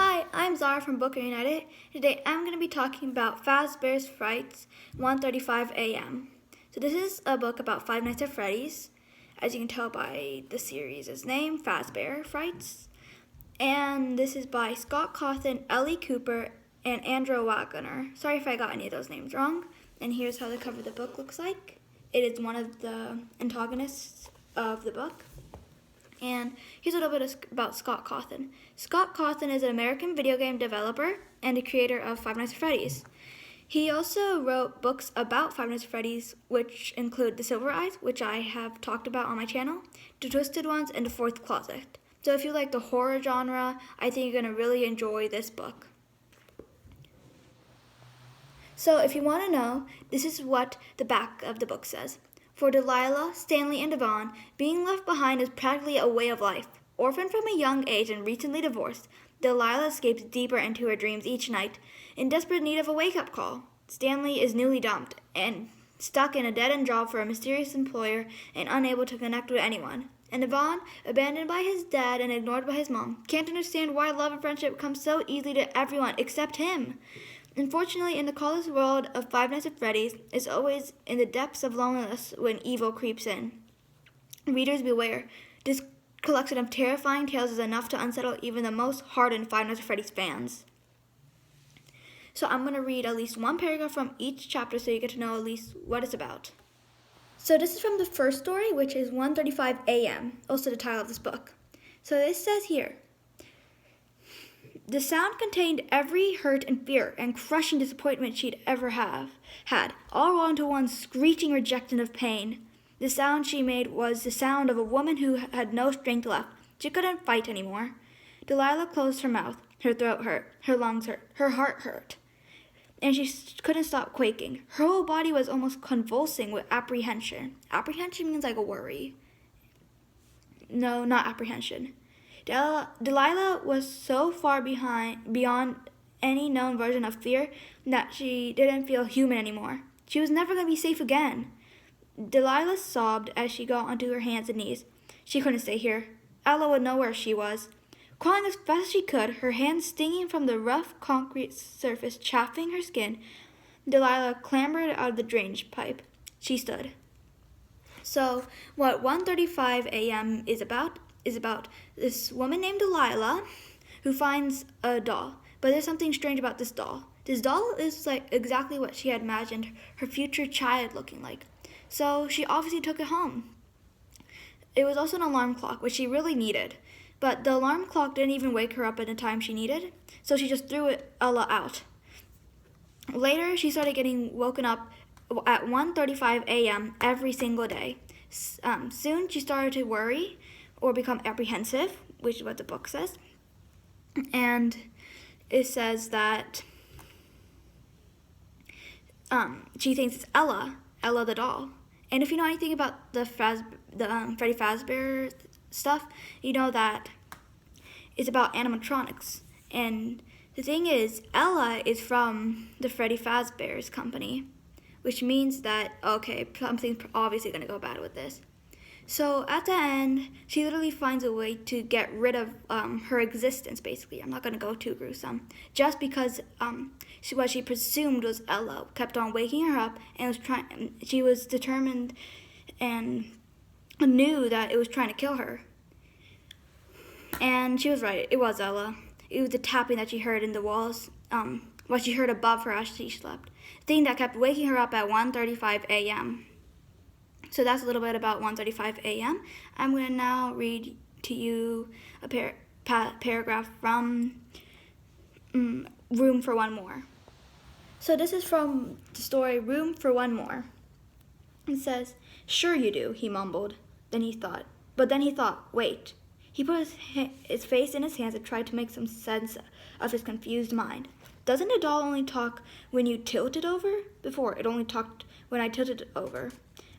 Hi, I'm Zara from Booker United. Today I'm going to be talking about Fazbear's Frights 1:35 a.m. So this is a book about Five Nights at Freddy's, as you can tell by the series' name, Fazbear Frights. And this is by Scott Cawthon, Ellie Cooper, and Andrew Wagner. Sorry if I got any of those names wrong. And here's how the cover of the book looks like. It is one of the antagonists of the book. And here's a little bit about Scott Cawthon. Scott Cawthon is an American video game developer and the creator of Five Nights at Freddy's. He also wrote books about Five Nights at Freddy's, which include The Silver Eyes, which I have talked about on my channel, The Twisted Ones, and The Fourth Closet. So if you like the horror genre, I think you're going to really enjoy this book. So if you want to know, this is what the back of the book says. For Delilah, Stanley, and Devon, being left behind is practically a way of life. Orphaned from a young age and recently divorced, Delilah escapes deeper into her dreams each night, in desperate need of a wake-up call. Stanley is newly dumped and stuck in a dead-end job for a mysterious employer and unable to connect with anyone. And Devon, abandoned by his dad and ignored by his mom, can't understand why love and friendship come so easily to everyone except him. Unfortunately, in the colorless world of Five Nights at Freddy's, it's always in the depths of loneliness when evil creeps in. Readers beware. This collection of terrifying tales is enough to unsettle even the most hardened Five Nights at Freddy's fans. So I'm going to read at least one paragraph from each chapter so you get to know at least what it's about. So this is from the first story, which is 1:35 a.m., also the title of this book. So this says here, the sound contained every hurt and fear and crushing disappointment she'd ever had, all rolled into one screeching rejection of pain. The sound she made was the sound of a woman who had no strength left. She couldn't fight anymore. Delilah closed her mouth. Her throat hurt. Her lungs hurt. Her heart hurt. And she couldn't stop quaking. Her whole body was almost convulsing with apprehension. Apprehension means like a worry. No, not apprehension. Delilah was so far beyond any known version of fear that she didn't feel human anymore. She was never going to be safe again. Delilah sobbed as she got onto her hands and knees. She couldn't stay here. Ella would know where she was. Crawling as fast as she could, her hands stinging from the rough concrete surface chafing her skin, Delilah clambered out of the drainage pipe. She stood. So, what 1:35 a.m. is about this woman named Delilah who finds a doll. But there's something strange about this doll. This doll is like exactly what she had imagined her future child looking like. So she obviously took it home. It was also an alarm clock, which she really needed. But the alarm clock didn't even wake her up at the time she needed, so she just threw Ella out. Later, she started getting woken up at 1:35 a.m. every single day. Soon, she started to worry or become apprehensive, which is what the book says. And it says that she thinks it's Ella the doll. And if you know anything about the Freddy Fazbear stuff, you know that it's about animatronics. And the thing is, Ella is from the Freddy Fazbear's company, which means that, okay, something's obviously going to go bad with this. So at the end, she literally finds a way to get rid of her existence, basically. I'm not going to go too gruesome. Just because what she presumed was Ella kept on waking her up and she was determined and knew that it was trying to kill her. And she was right. It was Ella. It was the tapping that she heard in the walls, what she heard above her as she slept. The thing that kept waking her up at 1:35 a.m. So that's a little bit about 1:35 a.m. I'm going to now read to you a paragraph from Room for One More. So this is from the story Room for One More. It says, "Sure you do," he mumbled. Then he thought, wait. He put his face in his hands and tried to make some sense of his confused mind. Doesn't a doll only talk when you tilt it over? Before, it only talked when I tilted it over.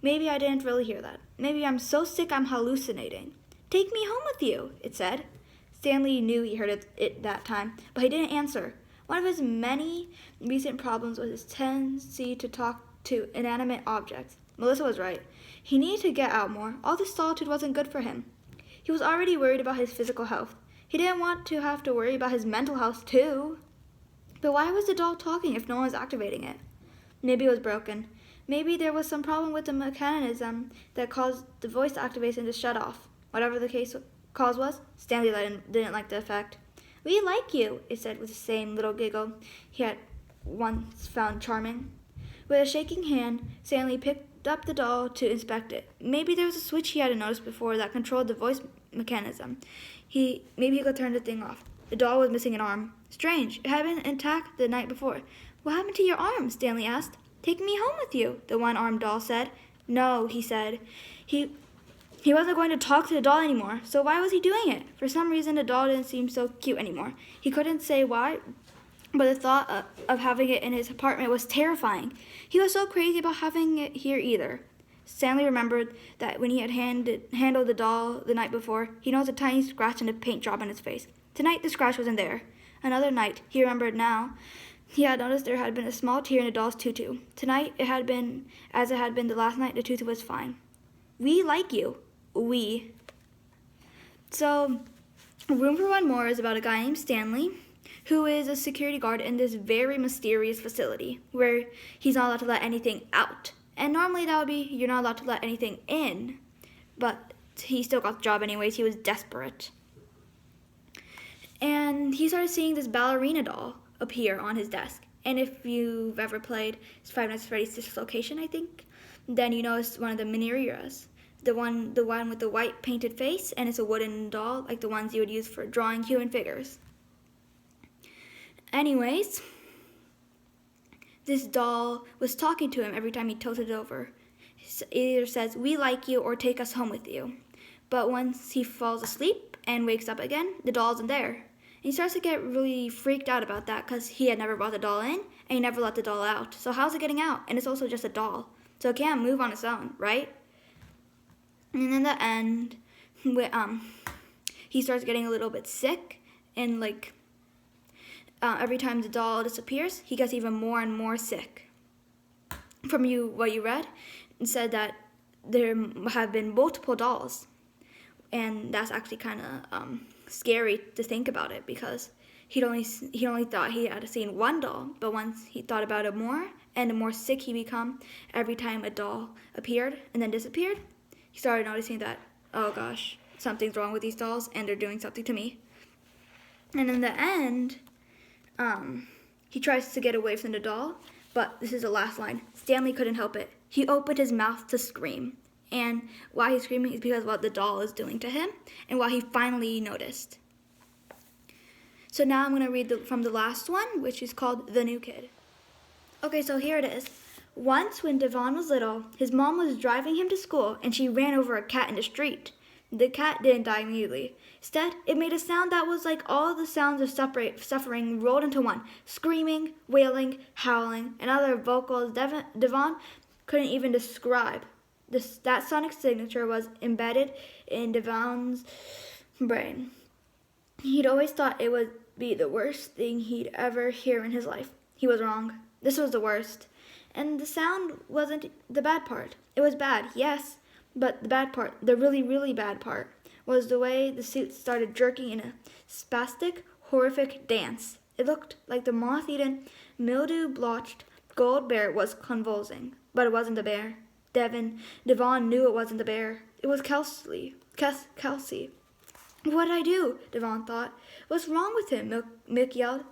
Maybe I didn't really hear that. Maybe I'm so sick I'm hallucinating. "Take me home with you," it said. Stanley knew he heard it that time, but he didn't answer. One of his many recent problems was his tendency to talk to inanimate objects. Melissa was right. He needed to get out more. All this solitude wasn't good for him. He was already worried about his physical health. He didn't want to have to worry about his mental health too. But why was the doll talking if no one was activating it? Maybe it was broken. Maybe there was some problem with the mechanism that caused the voice activation to shut off. Whatever the cause was, Stanley didn't like the effect. "We like you," it said with the same little giggle he had once found charming. With a shaking hand, Stanley picked up the doll to inspect it. Maybe there was a switch he hadn't noticed before that controlled the voice mechanism. Maybe he could turn the thing off. The doll was missing an arm. Strange, it had been intact the night before. "What happened to your arm?" Stanley asked. "Take me home with you," the one-armed doll said. "No," he said. He wasn't going to talk to the doll anymore, so why was he doing it? For some reason, the doll didn't seem so cute anymore. He couldn't say why, but the thought of having it in his apartment was terrifying. He was so crazy about having it here either. Stanley remembered that when he had handled the doll the night before, he noticed a tiny scratch and a paint drop on his face. Tonight, the scratch wasn't there. Another night, he remembered now, he had noticed there had been a small tear in the doll's tutu. Tonight, it had been as it had been the last night. The tutu was fine. "We like you." We. So, Room for One More is about a guy named Stanley, who is a security guard in this very mysterious facility where he's not allowed to let anything out. And normally that would be you're not allowed to let anything in, but he still got the job anyways. He was desperate. And he started seeing this ballerina doll appear on his desk. And if you've ever played Five Nights at Freddy's Dislocation, I think, then you know it's one of the Minerias. The one with the white painted face, and it's a wooden doll, like the ones you would use for drawing human figures. Anyways, this doll was talking to him every time he tilted it over. It either says, "We like you," or "Take us home with you." But once he falls asleep and wakes up again, the doll isn't there. And he starts to get really freaked out about that because he had never brought the doll in, and he never let the doll out. So how's it getting out? And it's also just a doll. So it can't move on its own, right? And in the end, he starts getting a little bit sick, and every time the doll disappears, he gets even more and more sick. From what you read, it said that there have been multiple dolls, and that's actually kind of scary to think about it because he only thought he had seen one doll, but once he thought about it more, and the more sick he became every time a doll appeared and then disappeared, he started noticing that, oh gosh, something's wrong with these dolls and they're doing something to me. And in the end, he tries to get away from the doll, but this is the last line. Stanley couldn't help it. He opened his mouth to scream. And why he's screaming is because of what the doll is doing to him and why he finally noticed. So now I'm going to read from the last one, which is called The New Kid. Okay, so here it is. Once, when Devon was little, his mom was driving him to school and she ran over a cat in the street. The cat didn't die immediately. Instead, it made a sound that was like all the sounds of suffering rolled into one. Screaming, wailing, howling, and other vocals Devon couldn't even describe. That sonic signature was embedded in Devon's brain. He'd always thought it would be the worst thing he'd ever hear in his life. He was wrong. This was the worst. And the sound wasn't the bad part. It was bad, yes, but the bad part, the really, really bad part, was the way the suit started jerking in a spastic, horrific dance. It looked like the moth-eaten, mildew-blotched gold bear was convulsing, but it wasn't the bear. Devon knew it wasn't the bear. It was Kelsey. What did I do? Devon thought. What's wrong with him? Mick yelled.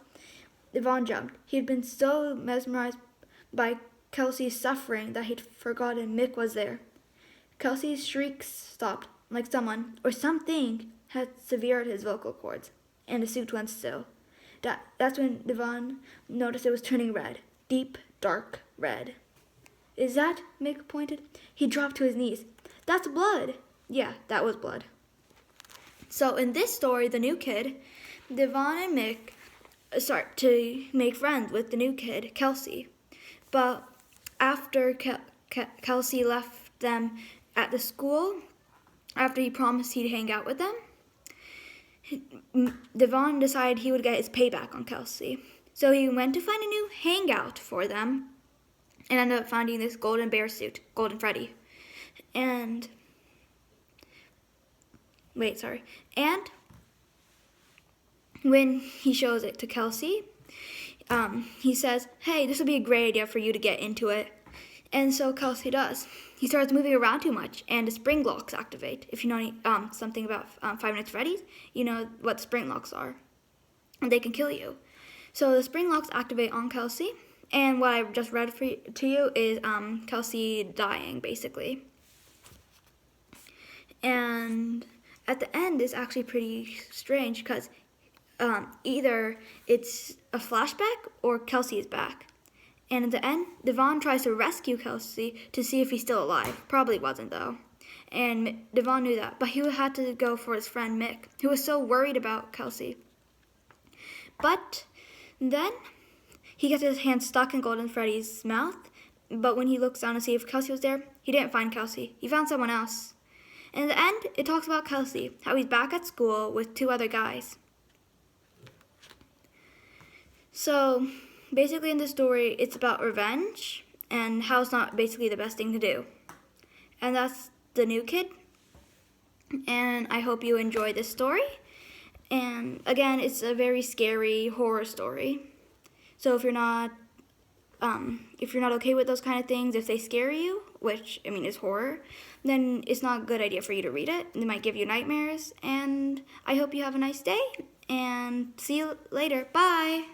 Devon jumped. He had been so mesmerized by Kelsey's suffering that he'd forgotten Mick was there. Kelsey's shrieks stopped, like someone or something had severed his vocal cords, and the suit went still. That's when Devon noticed it was turning red. Deep, dark red. Is that? Mick pointed. He dropped to his knees. That's blood. Yeah, that was blood. So in this story, The New Kid, Devon and Mick start to make friends with the new kid, Kelsey. But after Kelsey left them at the school, after he promised he'd hang out with them, Devon decided he would get his payback on Kelsey. So he went to find a new hangout for them and ended up finding this golden bear suit, Golden Freddy. And when he shows it to Kelsey, he says, "Hey, this would be a great idea for you to get into it." And so Kelsey does. He starts moving around too much, and the spring locks activate. If you know something about Five Nights at Freddy's, you know what spring locks are, and they can kill you. So the spring locks activate on Kelsey, and what I just read to you is Kelsey dying, basically. And at the end, it's actually pretty strange because either it's a flashback or Kelsey is back. And at the end, Devon tries to rescue Kelsey to see if he's still alive. Probably wasn't, though. And Devon knew that, but he had to go for his friend Mick, who was so worried about Kelsey. But then he gets his hand stuck in Golden Freddy's mouth, but when he looks down to see if Kelsey was there, he didn't find Kelsey. He found someone else. And in the end, it talks about Kelsey, how he's back at school with 2 other guys. So basically in the story, it's about revenge and how it's not basically the best thing to do. And that's The New Kid. And I hope you enjoy this story. And again, it's a very scary horror story. So if you're not okay with those kind of things, if they scare you, which I mean is horror, then it's not a good idea for you to read it. They might give you nightmares. And I hope you have a nice day. And see you later. Bye.